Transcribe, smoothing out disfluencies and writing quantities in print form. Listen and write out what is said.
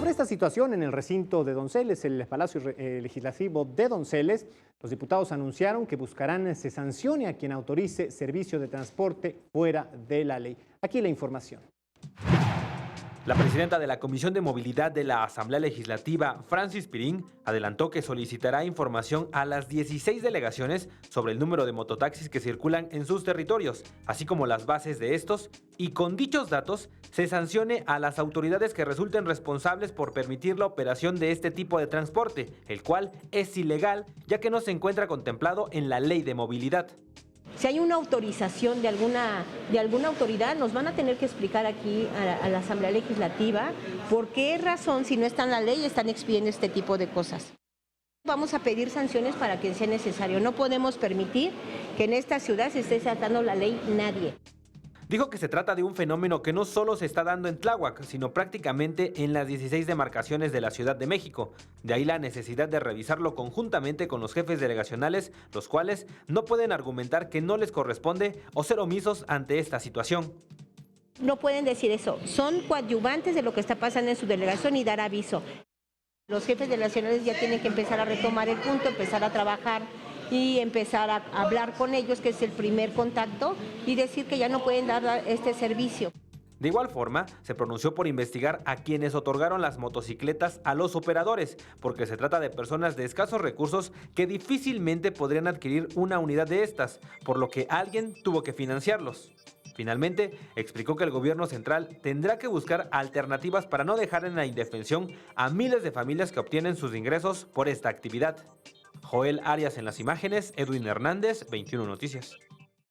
Sobre esta situación en el recinto de Donceles, el Palacio Legislativo de Donceles, los diputados anunciaron que buscarán se sancione a quien autorice servicio de transporte fuera de la ley. Aquí la información. La presidenta de la Comisión de Movilidad de la Asamblea Legislativa, Francis Pirín, adelantó que solicitará información a las 16 delegaciones sobre el número de mototaxis que circulan en sus territorios, así como las bases de estos, y con dichos datos se sancione a las autoridades que resulten responsables por permitir la operación de este tipo de transporte, el cual es ilegal ya que no se encuentra contemplado en la Ley de Movilidad. Si hay una autorización de alguna autoridad, nos van a tener que explicar aquí a la Asamblea Legislativa por qué razón, si no está en la ley, están expidiendo este tipo de cosas. Vamos a pedir sanciones para que sea necesario. No podemos permitir que en esta ciudad se esté saltando la ley nadie. Dijo que se trata de un fenómeno que no solo se está dando en Tláhuac, sino prácticamente en las 16 demarcaciones de la Ciudad de México. De ahí la necesidad de revisarlo conjuntamente con los jefes delegacionales, los cuales no pueden argumentar que no les corresponde o ser omisos ante esta situación. No pueden decir eso, son coadyuvantes de lo que está pasando en su delegación y dar aviso. Los jefes delegacionales ya tienen que empezar a retomar el punto, empezar a trabajar y empezar a hablar con ellos, que es el primer contacto, y decir que ya no pueden dar este servicio. De igual forma, se pronunció por investigar a quienes otorgaron las motocicletas a los operadores, porque se trata de personas de escasos recursos que difícilmente podrían adquirir una unidad de estas, por lo que alguien tuvo que financiarlos. Finalmente, explicó que el gobierno central tendrá que buscar alternativas para no dejar en la indefensión a miles de familias que obtienen sus ingresos por esta actividad. Joel Arias en las imágenes, Edwin Hernández, 21 Noticias.